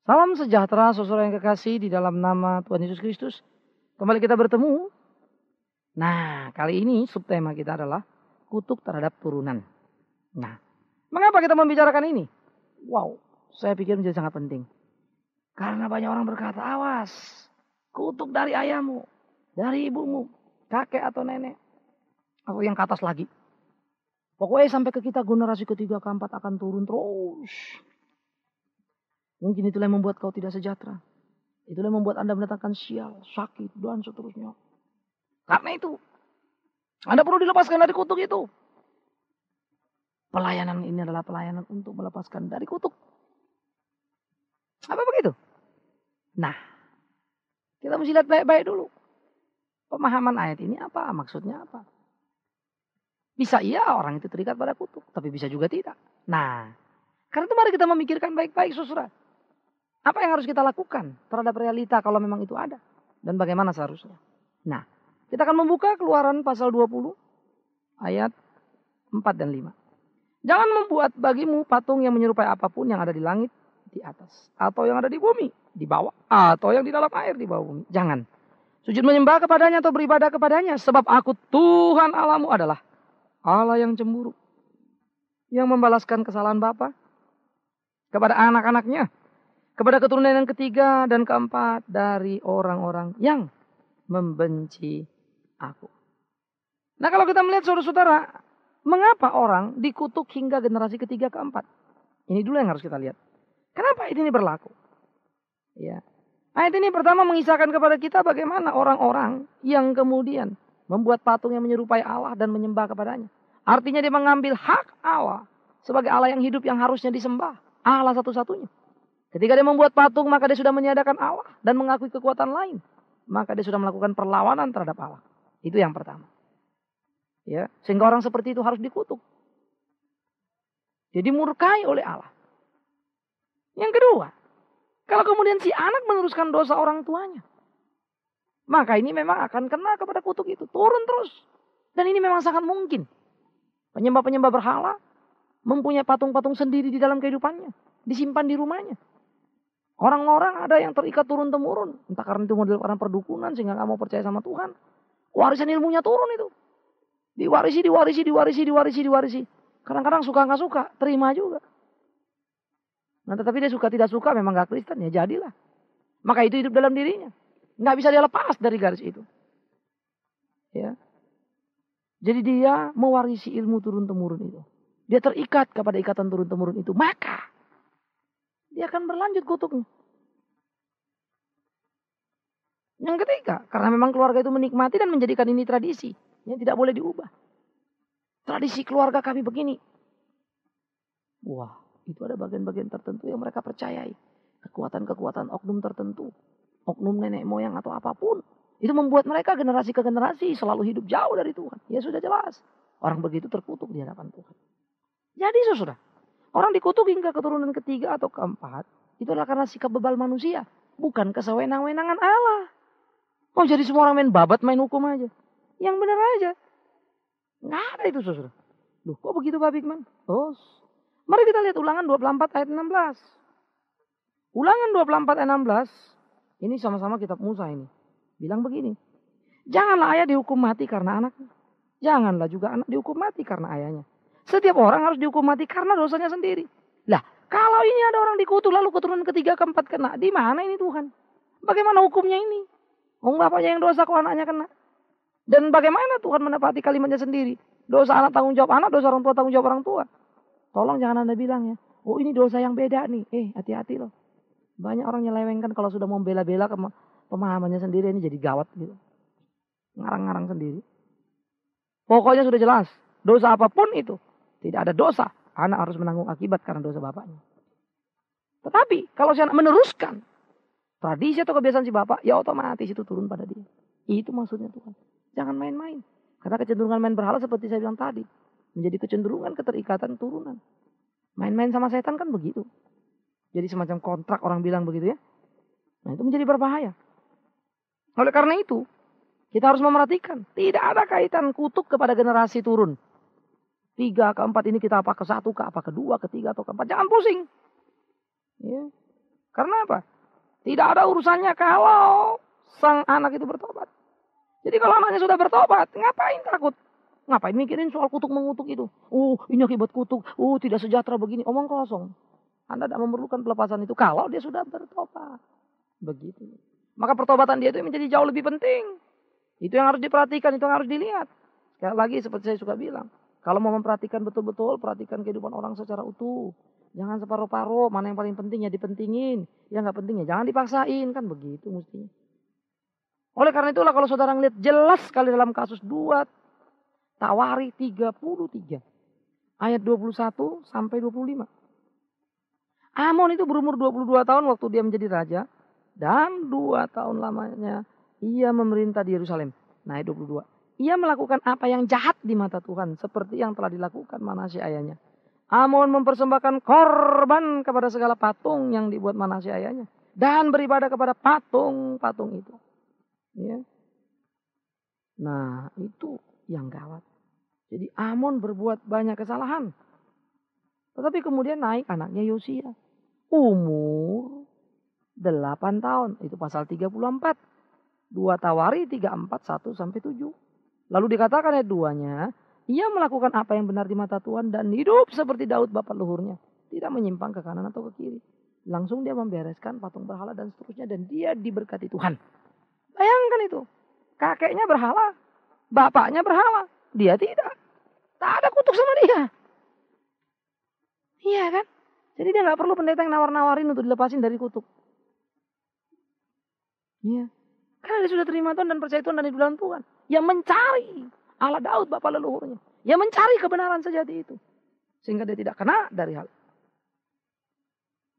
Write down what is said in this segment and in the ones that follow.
Salam sejahtera saudara yang kekasih di dalam nama Tuhan Yesus Kristus. Kembali kita bertemu. Nah, kali ini subtema kita adalah kutuk terhadap turunan. Nah, mengapa kita membicarakan ini? Wow, saya pikir menjadi sangat penting. Karena banyak orang berkata, awas, kutuk dari ayahmu, dari ibumu, kakek atau nenek, atau yang ke atas lagi. Pokoknya sampai ke kita generasi ketiga, keempat akan turun terus. Mungkin itulah yang membuat kau tidak sejahtera. Itulah yang membuat Anda mendatangkan sial, sakit, dan seterusnya. Karena itu, Anda perlu dilepaskan dari kutuk itu. Pelayanan ini adalah pelayanan untuk melepaskan dari kutuk. Apa begitu? Nah, kita mesti lihat baik-baik dulu. Pemahaman ayat ini apa? Maksudnya apa? Bisa iya orang itu terikat pada kutuk, tapi bisa juga tidak. Nah, karena itu mari kita memikirkan baik-baik saudara. Apa yang harus kita lakukan terhadap realita kalau memang itu ada? Dan bagaimana seharusnya? Nah, kita akan membuka Keluaran pasal 20 ayat 4 dan 5. Jangan membuat bagimu patung yang menyerupai apapun yang ada di langit di atas. Atau yang ada di bumi di bawah. Atau yang di dalam air di bawah bumi. Jangan. Sujud menyembah kepadanya atau beribadah kepadanya. Sebab aku Tuhan Allahmu adalah Allah yang cemburu. Yang membalaskan kesalahan bapa kepada anak-anaknya. Kepada keturunan yang ketiga dan keempat dari orang-orang yang membenci aku. Nah kalau kita melihat saudara-saudara, mengapa orang dikutuk hingga generasi ketiga keempat? Ini dulu yang harus kita lihat. Kenapa ayat ini berlaku? Ya. Ayat ini pertama mengisahkan kepada kita bagaimana orang-orang yang kemudian membuat patung yang menyerupai Allah dan menyembah kepadanya. Artinya dia mengambil hak Allah sebagai Allah yang hidup yang harusnya disembah. Allah satu-satunya. Ketika dia membuat patung maka dia sudah meniadakan Allah dan mengakui kekuatan lain. Maka dia sudah melakukan perlawanan terhadap Allah. Itu yang pertama. Ya, sehingga orang seperti itu harus dikutuk. Jadi dimurkai oleh Allah. Yang kedua, kalau kemudian si anak meneruskan dosa orang tuanya, maka ini memang akan kena kepada kutuk itu. Turun terus. Dan ini memang sangat mungkin. Penyembah-penyembah berhala mempunyai patung-patung sendiri di dalam kehidupannya. Disimpan di rumahnya. Orang-orang ada yang terikat turun-temurun. Entah karena itu model karena perdukunan sehingga gak mau percaya sama Tuhan. Warisan ilmunya turun itu. Diwarisi. Kadang-kadang suka gak suka, terima juga. Nah tetapi dia suka tidak suka memang gak Kristen, ya jadilah. Maka itu hidup dalam dirinya. Gak bisa dia lepas dari garis itu. Ya. Jadi dia mewarisi ilmu turun-temurun itu. Dia terikat kepada ikatan turun-temurun itu. Maka dia akan berlanjut kutuknya. Yang ketiga, karena memang keluarga itu menikmati dan menjadikan ini tradisi. Yang tidak boleh diubah. Tradisi keluarga kami begini. Wah, itu ada bagian-bagian tertentu yang mereka percayai. Kekuatan-kekuatan oknum tertentu. Oknum nenek moyang atau apapun. Itu membuat mereka generasi ke generasi selalu hidup jauh dari Tuhan. Ya sudah jelas. Orang begitu terkutuk di hadapan Tuhan. Jadi sudah. Orang dikutuk hingga keturunan ketiga atau keempat. Itu adalah karena sikap bebal manusia. Bukan kesewenang-wenangan Allah. Oh jadi semua orang main babat, main hukum aja. Yang benar aja. Nggak ada itu saudara. Loh kok begitu Pak Bigman? Oh. Mari kita lihat ulangan 24 ayat 16. Ulangan 24 ayat 16. Ini sama-sama kitab Musa ini. Bilang begini. Janganlah ayah dihukum mati karena anaknya. Janganlah juga anak dihukum mati karena ayahnya. Setiap orang harus dihukum mati karena dosanya sendiri. Lah, kalau ini ada orang dikutuk lalu keturunan ketiga keempat kena, di mana ini Tuhan? Bagaimana hukumnya ini? Bapaknya yang dosa kok anaknya kena? Dan bagaimana Tuhan menepati kalimatnya sendiri? Dosa anak tanggung jawab anak, dosa orang tua tanggung jawab orang tua. Tolong jangan Anda bilang ya, oh ini dosa yang beda nih. Hati-hati loh. Banyak orang nyelewengkan kalau sudah mau bela-bela pemahamannya sendiri ini jadi gawat gitu. Ngarang-ngarang sendiri. Pokoknya sudah jelas, dosa apapun itu. Tidak ada dosa, anak harus menanggung akibat karena dosa bapaknya. Tetapi kalau si anak meneruskan tradisi atau kebiasaan si bapak, ya otomatis itu turun pada dia. Itu maksudnya Tuhan. Jangan main-main. Karena kecenderungan main berhala seperti saya bilang tadi. Menjadi kecenderungan keterikatan turunan. Main-main sama setan kan begitu. Jadi semacam kontrak orang bilang begitu ya. Nah itu menjadi berbahaya. Oleh karena itu, kita harus memerhatikan. Tidak ada kaitan kutuk kepada generasi turun. 3, keempat ini kita apa ke 1, ke apa ke 2, ke 3 atau ke 4. Jangan pusing. Ya. Karena apa? Tidak ada urusannya kalau sang anak itu bertobat. Jadi kalau anaknya sudah bertobat, ngapain takut? Ngapain mikirin soal kutuk mengutuk itu? Ini akibat kutuk. Tidak sejahtera begini. Omong kosong. Anda tidak memerlukan pelepasan itu kalau dia sudah bertobat. Begitu. Maka pertobatan dia itu menjadi jauh lebih penting. Itu yang harus diperhatikan, itu yang harus dilihat. Sekali lagi seperti saya suka bilang. Kalau mau memperhatikan betul-betul, perhatikan kehidupan orang secara utuh. Jangan separuh-paruh, mana yang paling penting ya dipentingin. Yang nggak penting ya jangan dipaksain. Kan begitu mestinya. Oleh karena itulah kalau saudara ngelihat jelas sekali dalam kasus 2 Tawari 33. Ayat 21 sampai 25. Amon itu berumur 22 tahun waktu dia menjadi raja. Dan 2 tahun lamanya ia memerintah di Yerusalem. Nah, ayat 22. Ia melakukan apa yang jahat di mata Tuhan. Seperti yang telah dilakukan Manasye ayahnya. Amon mempersembahkan korban kepada segala patung yang dibuat Manasye ayahnya. Dan beribadah kepada patung-patung itu. Ya. Nah, itu yang gawat. Jadi Amon berbuat banyak kesalahan. Tetapi kemudian naik anaknya Yosia. Umur 8 tahun. Itu pasal 34. 2 Tawari 34, 1 sampai 7. Lalu dikatakan ayat 2-nya. Ia melakukan apa yang benar di mata Tuhan dan hidup seperti Daud bapak leluhurnya. Tidak menyimpang ke kanan atau ke kiri. Langsung dia membereskan patung berhala dan seterusnya. Dan dia diberkati Tuhan. Bayangkan itu. Kakeknya berhala. Bapaknya berhala. Dia tidak. Tak ada kutuk sama dia. Iya kan? Jadi dia gak perlu pendeta yang nawar-nawarin untuk dilepasin dari kutuk. Iya. Karena dia sudah terima Tuhan dan percaya Tuhan dan hidup dalam Tuhan. Yang mencari Allah Daud bapak leluhurnya. Yang mencari kebenaran sejati itu. Sehingga dia tidak kena dari hal.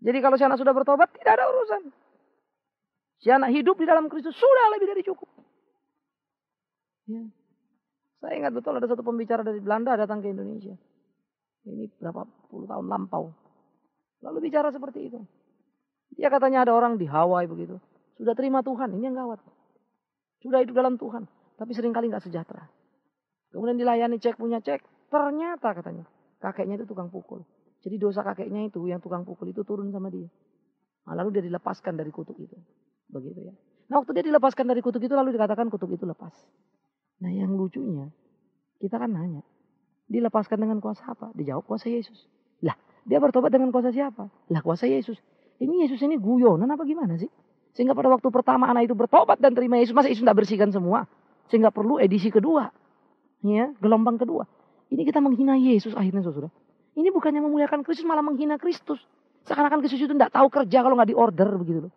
Jadi kalau si anak sudah bertobat tidak ada urusan. Si anak hidup di dalam Kristus sudah lebih dari cukup. Ya. Saya ingat betul ada satu pembicara dari Belanda datang ke Indonesia. Ini berapa puluh tahun lampau. Lalu bicara seperti itu. Dia katanya ada orang di Hawaii begitu. Sudah terima Tuhan, ini yang gawat. Sudah hidup dalam Tuhan. Tapi seringkali gak sejahtera. Kemudian dilayani cek punya cek. Ternyata katanya kakeknya itu tukang pukul. Jadi dosa kakeknya itu yang tukang pukul itu turun sama dia. Nah, lalu dia dilepaskan dari kutuk itu. Begitu ya. Nah waktu dia dilepaskan dari kutuk itu lalu dikatakan kutuk itu lepas. Nah yang lucunya kita kan nanya. Dilepaskan dengan kuasa apa? Dijawab kuasa Yesus. Lah dia bertobat dengan kuasa siapa? Lah kuasa Yesus. Ini Yesus ini guyonan apa gimana sih? Sehingga pada waktu pertama anak itu bertobat dan terima Yesus. Masa Yesus tidak bersihkan semua? Sehingga perlu edisi kedua. Ya, gelombang kedua. Ini kita menghina Yesus akhirnya saudara. Ini bukannya memuliakan Kristus malah menghina Kristus. Seakan-akan Kristus itu tidak tahu kerja kalau nggak diorder begitu loh.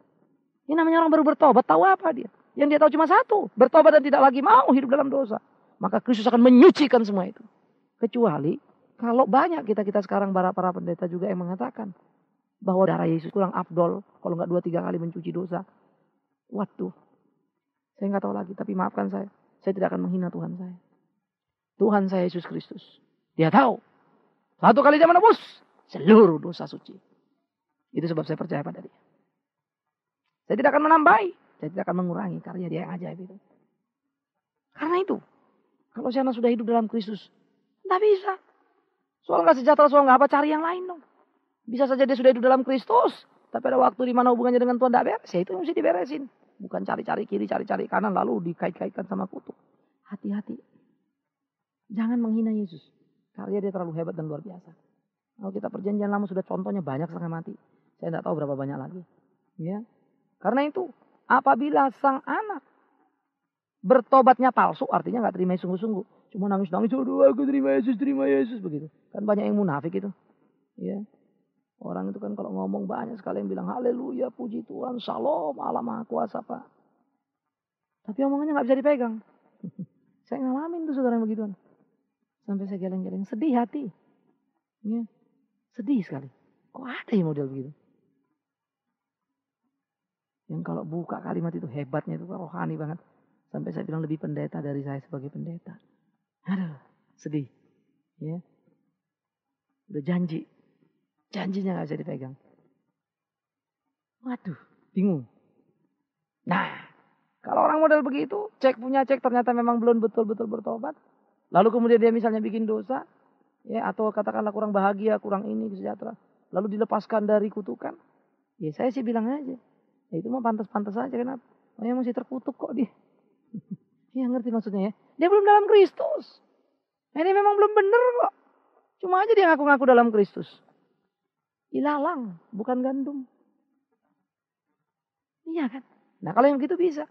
Ini namanya orang baru bertobat, tahu apa dia? Yang dia tahu cuma satu, bertobat dan tidak lagi mau hidup dalam dosa. Maka Kristus akan menyucikan semua itu. Kecuali kalau banyak kita sekarang para pendeta juga yang mengatakan bahwa darah Yesus kurang afdol kalau nggak 2-3 kali mencuci dosa. Waduh, saya nggak tahu lagi. Tapi maafkan saya tidak akan menghina Tuhan saya. Tuhan saya Yesus Kristus. Dia tahu. Satu kali dia menebus seluruh dosa suci. Itu sebab saya percaya pada dia. Saya tidak akan menambahi. Saya tidak akan mengurangi karya dia yang ajaib itu. Karena itu. Kalau si anak sudah hidup dalam Kristus. Tidak bisa. Soal gak sejahtera, soal gak apa, cari yang lain dong. Bisa saja dia sudah hidup dalam Kristus. Tapi ada waktu di mana hubungannya dengan Tuhan tidak beres. Ya itu yang mesti diberesin. Bukan cari-cari kiri, cari-cari kanan. Lalu dikait-kaitkan sama kutuk. Hati-hati. Jangan menghina Yesus. Karya dia terlalu hebat dan luar biasa. Kalau kita perjanjian lama sudah contohnya banyak setengah mati. Saya tidak tahu berapa banyak lagi. Ya. Karena itu, apabila sang anak bertobatnya palsu, artinya nggak terima sungguh-sungguh. Cuma nangis-nangis, aduh aku terima Yesus, begitu. Kan banyak yang munafik itu. Ya. Orang itu kan kalau ngomong banyak sekali yang bilang, haleluya, puji Tuhan, shalom, Allah Maha Kuasa Pak. Tapi omongannya nggak bisa dipegang. Saya ngalamin tuh saudara yang begituan. Sampai saya geleng-geleng, sedih hati. Ya. Sedih sekali. Kok ada ya model begitu? Yang kalau buka kalimat itu hebatnya itu rohani banget. Sampai saya bilang lebih pendeta dari saya sebagai pendeta. Aduh, sedih. Ya. Udah janji. Janjinya gak bisa dipegang. Waduh, bingung. Nah, kalau orang model begitu, cek punya cek ternyata memang belum betul-betul bertobat. Lalu kemudian dia misalnya bikin dosa. Ya, atau katakanlah kurang bahagia, kurang ini, sejahtera. Lalu dilepaskan dari kutukan. Ya saya sih bilang aja. Ya itu mah pantas-pantas aja, kenapa? Oh ya masih terkutuk kok dia. Ya ngerti maksudnya ya. Dia belum dalam Kristus. Ini memang belum benar kok. Cuma aja dia ngaku-ngaku dalam Kristus. Ilalang, bukan gandum. Iya kan? Nah kalau yang gitu bisa.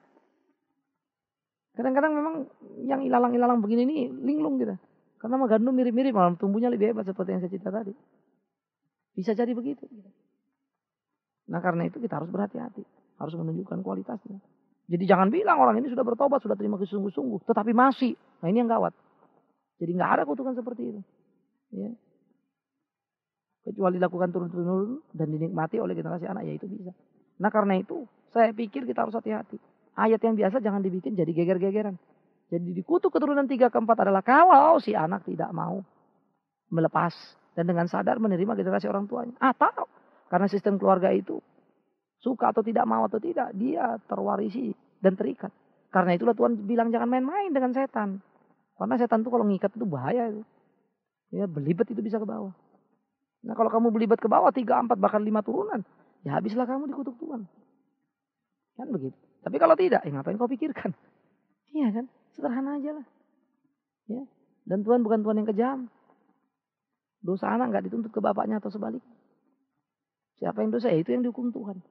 Kadang-kadang memang yang ilalang-ilalang begini nih linglung gitu. Karena sama gandum mirip-mirip, malah tumbuhnya lebih hebat seperti yang saya cerita tadi. Bisa jadi begitu. Nah karena itu kita harus berhati-hati. Harus menunjukkan kualitasnya. Jadi jangan bilang orang ini sudah bertobat, sudah terima Kristus sungguh-sungguh. Tetapi masih. Nah ini yang gawat. Jadi nggak ada kutukan seperti itu. Ya. Kecuali dilakukan turun-turun dan dinikmati oleh generasi anak, ya itu bisa. Nah karena itu saya pikir kita harus hati-hati. Ayat yang biasa jangan dibikin jadi geger-gegeran. Jadi dikutuk keturunan 3 ke 4 adalah kalau si anak tidak mau melepas dan dengan sadar menerima generasi orang tuanya. Atau karena sistem keluarga itu suka atau tidak mau atau tidak, dia terwarisi dan terikat. Karena itulah Tuhan bilang jangan main-main dengan setan. Karena setan itu kalau ngikat itu bahaya itu. Ya belibet itu bisa ke bawah. Nah kalau kamu belibet ke bawah 3, 4 bahkan 5 turunan, ya habislah kamu dikutuk Tuhan. Kan begitu. Tapi kalau tidak, ngapain kau pikirkan? Iya kan? Sederhana aja lah. Ya. Dan Tuhan bukan Tuhan yang kejam. Dosa anak nggak dituntut ke bapaknya atau sebaliknya. Siapa yang dosa, ya itu yang dihukum Tuhan.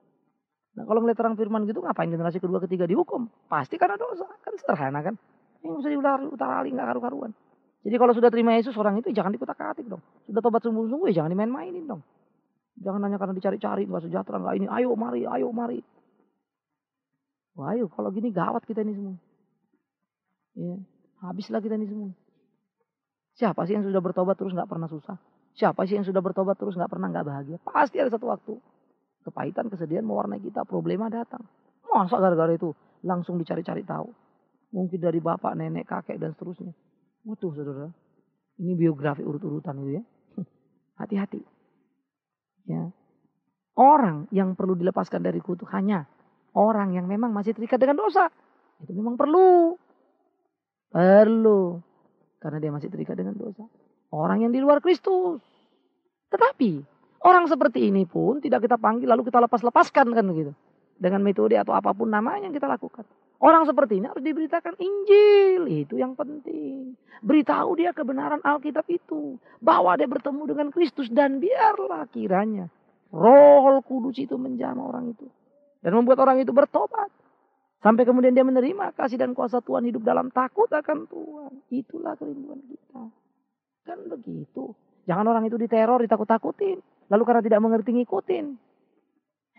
Nah kalau melihat terang firman gitu, ngapain generasi kedua, ketiga dihukum? Pasti karena dosa. Kan sederhana kan? Yang usah diutar-alik, nggak karu-karuan. Jadi kalau sudah terima Yesus, orang itu jangan dikutak-atik dong. Sudah tobat sungguh-sungguh, ya jangan dimain-mainin dong. Jangan hanya karena dicari-cari, nggak sejahtera, nggak ini. Ayo mari, ayo mari. Wah ayo, kalau gini gawat kita ini semua. Ya, habislah kita ini semua. Siapa sih yang sudah bertobat terus nggak pernah susah? Siapa sih yang sudah bertobat terus nggak pernah nggak bahagia? Pasti ada satu waktu. Kepahitan, kesedihan mewarnai kita, problema datang. Masa gara-gara itu langsung dicari-cari tahu. Mungkin dari bapak, nenek, kakek, dan seterusnya. Waduh saudara, ini biografi urut-urutan itu ya. Hati-hati. Ya. Orang yang perlu dilepaskan dari kutuk hanya orang yang memang masih terikat dengan dosa. Itu memang perlu. Perlu. Karena dia masih terikat dengan dosa. Orang yang di luar Kristus. Tetapi orang seperti ini pun tidak kita panggil lalu kita lepas-lepaskan kan begitu. Dengan metode atau apapun namanya yang kita lakukan. Orang seperti ini harus diberitakan Injil. Itu yang penting. Beritahu dia kebenaran Alkitab itu. Bahwa dia bertemu dengan Kristus. Dan biarlah kiranya Roh Kudus itu menjamah orang itu. Dan membuat orang itu bertobat. Sampai kemudian dia menerima kasih dan kuasa Tuhan, hidup dalam takut akan Tuhan. Itulah kerinduan kita. Kan begitu. Jangan orang itu diteror, ditakut-takutin. Lalu karena tidak mengerti ngikutin.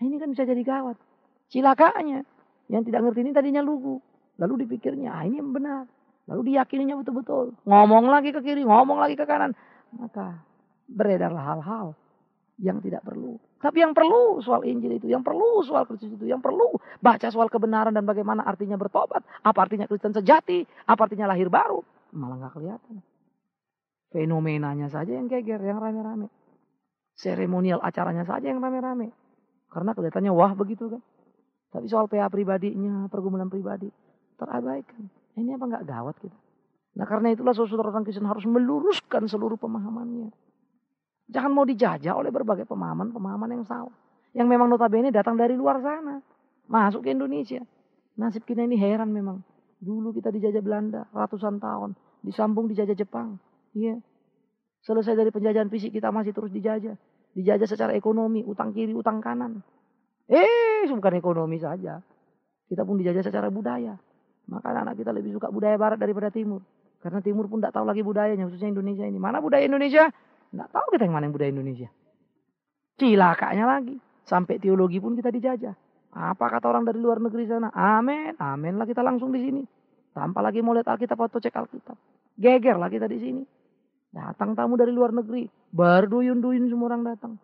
Nah, ini kan bisa jadi gawat. Cilakanya. Yang tidak ngerti ini tadinya lugu. Lalu dipikirnya, ini yang benar. Lalu diyakininya betul-betul. Ngomong lagi ke kiri, ngomong lagi ke kanan. Maka beredarlah hal-hal yang tidak perlu. Tapi yang perlu soal Injil itu. Yang perlu soal Kristus itu. Yang perlu baca soal kebenaran dan bagaimana artinya bertobat. Apa artinya Kristen sejati. Apa artinya lahir baru. Malah gak kelihatan. Fenomenanya saja yang geger, yang rame-rame. Seremonial acaranya saja yang rame-rame. Karena kelihatannya wah begitu kan. Tapi soal PA pribadinya, pergumulan pribadi, terabaikan. Ini apa nggak gawat kita? Nah karena itulah saudara orang Kristen harus meluruskan seluruh pemahamannya. Jangan mau dijajah oleh berbagai pemahaman yang salah. Yang memang notabene datang dari luar sana. Masuk ke Indonesia. Nasib kita ini heran memang. Dulu kita dijajah Belanda ratusan tahun. Disambung dijajah Jepang. Iya. Selesai dari penjajahan fisik kita masih terus dijajah. Dijajah secara ekonomi, utang kiri, utang kanan. Bukan ekonomi saja. Kita pun dijajah secara budaya. Maka anak kita lebih suka budaya barat daripada timur. Karena timur pun tidak tahu lagi budayanya, khususnya Indonesia ini. Mana budaya Indonesia? Tidak tahu kita yang mana yang budaya Indonesia. Cilakanya lagi. Sampai teologi pun kita dijajah. Apa kata orang dari luar negeri sana? Amin. Amin lah kita langsung di sini. Tanpa lagi mau lihat Alkitab atau cek Alkitab. Geger lah kita di sini. Datang tamu dari luar negeri. Berduyun-duyun semua orang datang.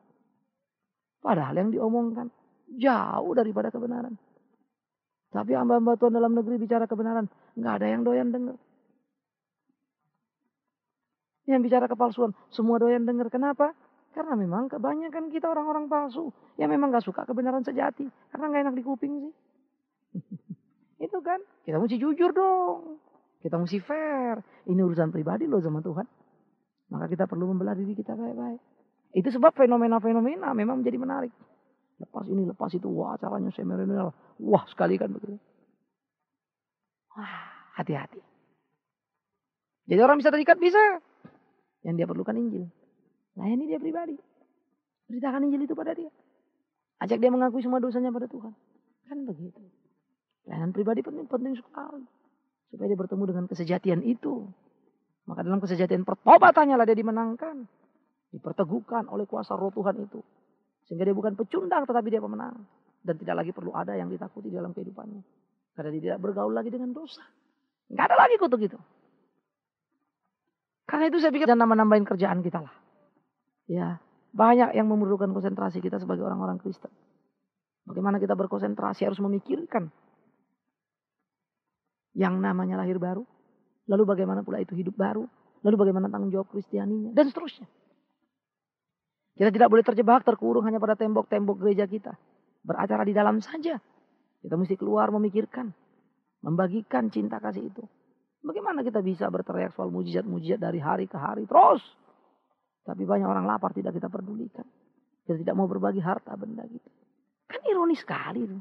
Padahal yang diomongkan jauh daripada kebenaran. Tapi hamba-hamba Tuhan dalam negeri bicara kebenaran. Nggak ada yang doyan dengar. Yang bicara kepalsuan. Semua doyan dengar. Kenapa? Karena memang kebanyakan kita orang-orang palsu. Yang memang gak suka kebenaran sejati. Karena gak enak di kuping sih. Itu kan. Kita mesti jujur dong. Kita mesti fair. Ini urusan pribadi loh sama Tuhan. Maka kita perlu membelah diri kita baik-baik. Itu sebab fenomena-fenomena memang menjadi menarik. Lepas ini, lepas itu. Wah, caranya seremonial. Wah, sekali kan begitu. Wah, hati-hati. Jadi orang bisa terikat, bisa. Yang dia perlukan Injil. Layani dia pribadi. Beritakan Injil itu pada dia. Ajak dia mengakui semua dosanya pada Tuhan. Kan begitu. Pelayanan pribadi penting sekali. Supaya dia bertemu dengan kesejatian itu. Maka dalam kesejatian pertobatannya lah dia dimenangkan. Diperteguhkan oleh kuasa roh Tuhan itu. Sehingga dia bukan pecundang tetapi dia pemenang. Dan tidak lagi perlu ada yang ditakuti dalam kehidupannya. Karena dia tidak bergaul lagi dengan dosa. Nggak ada lagi kutuk itu. Karena itu saya pikir jangan nambah-nambahin kerjaan kita lah. Ya, banyak yang memerlukan konsentrasi kita sebagai orang-orang Kristen. Bagaimana kita berkonsentrasi harus memikirkan yang namanya lahir baru. Lalu bagaimana pula itu hidup baru. Lalu bagaimana tanggung jawab Kristianinya. Dan seterusnya. Kita tidak boleh terjebak, terkurung hanya pada tembok-tembok gereja kita. Beracara di dalam saja. Kita mesti keluar memikirkan. Membagikan cinta kasih itu. Bagaimana kita bisa berteriak soal mujizat-mujizat dari hari ke hari terus. Tapi banyak orang lapar tidak kita pedulikan. Kita tidak mau berbagi harta benda gitu. Kan ironis sekali itu.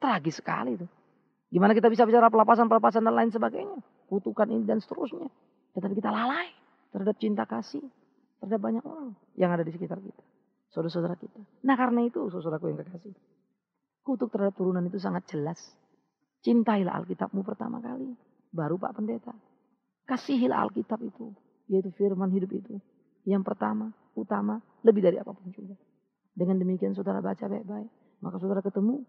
Tragis sekali itu. Gimana kita bisa bicara pelepasan-pelepasan dan lain sebagainya. Kutukan ini dan seterusnya. Tetapi kita lalai terhadap cinta kasih. Terhadap banyak orang yang ada di sekitar kita. Saudara-saudara kita. Nah karena itu saudaraku yang kekasih. Kutuk terhadap turunan itu sangat jelas. Cintailah Alkitabmu pertama kali. Baru Pak Pendeta. Kasihilah Alkitab itu. Yaitu firman hidup itu. Yang pertama, utama, lebih dari apapun juga. Dengan demikian saudara baca baik-baik. Maka saudara ketemu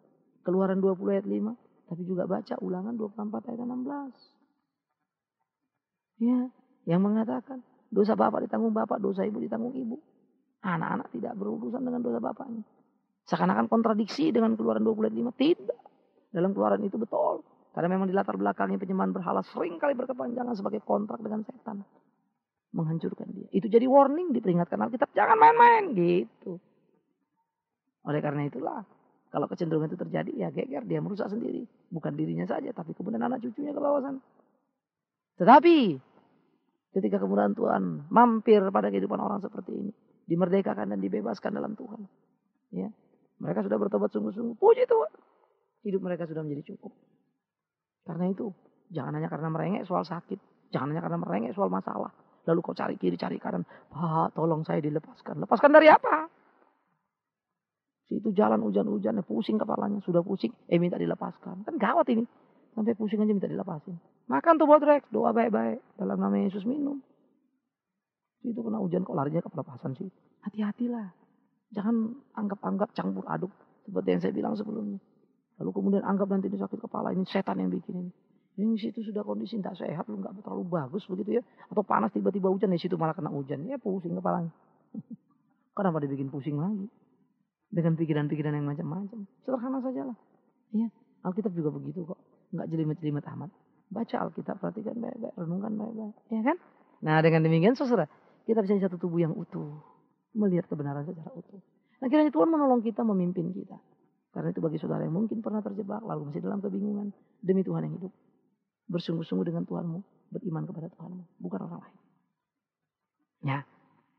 Keluaran 20 ayat 5. Tapi juga baca Ulangan 24 ayat 16. Ya, yang mengatakan dosa bapak ditanggung bapak, dosa ibu ditanggung ibu. Anak-anak tidak berurusan dengan dosa bapaknya. Seakan-akan kontradiksi dengan Keluaran 20 ayat 5. Tidak. Dalam Keluaran itu betul. Karena memang di latar belakangnya penyembahan berhala sering kali berkepanjangan sebagai kontrak dengan setan. Menghancurkan dia. Itu jadi warning, diperingatkan Alkitab. Jangan main-main gitu. Oleh karena itulah. Kalau kecenderungan itu terjadi ya geger. Dia merusak sendiri. Bukan dirinya saja. Tapi kemudian anak cucunya ke bawah sana. Tetapi ketika kemudian Tuhan mampir pada kehidupan orang seperti ini. Dimerdekakan dan dibebaskan dalam Tuhan. Ya, mereka sudah bertobat sungguh-sungguh. Puji Tuhan. Hidup mereka sudah menjadi cukup. Karena itu, jangan hanya karena merengek soal sakit. Jangan hanya karena merengek soal masalah. Lalu kau cari kiri, cari kanan. Pak, tolong saya dilepaskan. Lepaskan dari apa? Situ jalan hujan-hujan, pusing kepalanya. Sudah pusing, minta dilepaskan. Kan gawat ini. Sampai pusing aja minta dilepasin. Makan tuh bodrek, doa baik-baik. Dalam nama Yesus minum. Itu kena hujan kok larinya ke pelepasan sih. Hati-hatilah. Jangan anggap-anggap campur aduk. Seperti yang saya bilang sebelumnya. Lalu kemudian anggap nanti ini sakit kepala, ini setan yang bikin ini. Yang situ sudah kondisi tidak sehat, lu nggak terlalu bagus begitu ya. Atau panas tiba-tiba hujan, di situ malah kena hujan. Ya pusing kepalanya. Kenapa dibikin pusing lagi? Dengan pikiran-pikiran yang macam-macam. Sederhana saja lah. Ya, Alkitab juga begitu kok. Nggak jelimet-jelimet amat. Baca Alkitab, perhatikan baik-baik, renungkan baik-baik. Ya kan? Nah dengan demikian saudara, kita bisa jadi satu tubuh yang utuh. Melihat kebenaran secara utuh. Nah kiranya Tuhan menolong kita, memimpin kita. Karena itu bagi saudara yang mungkin pernah terjebak, lalu masih dalam kebingungan. Demi Tuhan yang hidup. Bersungguh-sungguh dengan Tuhanmu. Beriman kepada Tuhanmu. Bukan orang lain. Ya.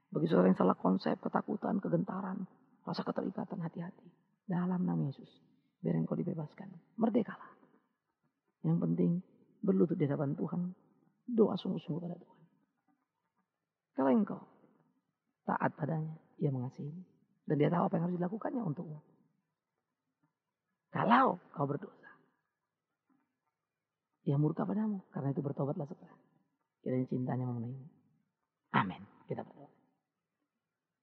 Bagi saudara yang salah konsep, ketakutan, kegentaran. Rasa keterikatan, hati-hati. Dalam nama Yesus. Biar engkau dibebaskan. Merdekalah. Yang penting berlutut di hadapan Tuhan. Doa sungguh-sungguh pada Tuhan. Kalau engkau taat padanya, ia mengasihi. Dan dia tahu apa yang harus dilakukannya untukmu. Kalau kau berdosa, ia murka padamu. Karena itu bertobatlah segera. Kiranya cintanya memenuhimu. Amin. Kita berdoa.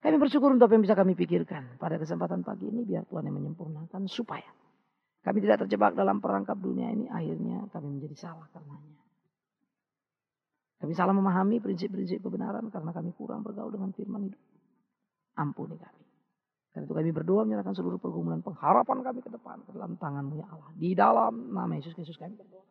Kami bersyukur untuk apa yang bisa kami pikirkan pada kesempatan pagi ini. Biar Tuhan yang menyempurnakan supaya kami tidak terjebak dalam perangkap dunia ini. Akhirnya kami menjadi salah karenanya. Kami salah memahami prinsip-prinsip kebenaran karena kami kurang bergaul dengan firman hidup. Ampuni kami. Karena itu kami berdoa menyerahkan seluruh pergumulan pengharapan kami ke depan. Ke dalam tangan-Mu ya Allah. Di dalam nama Yesus Kristus kami berdoa.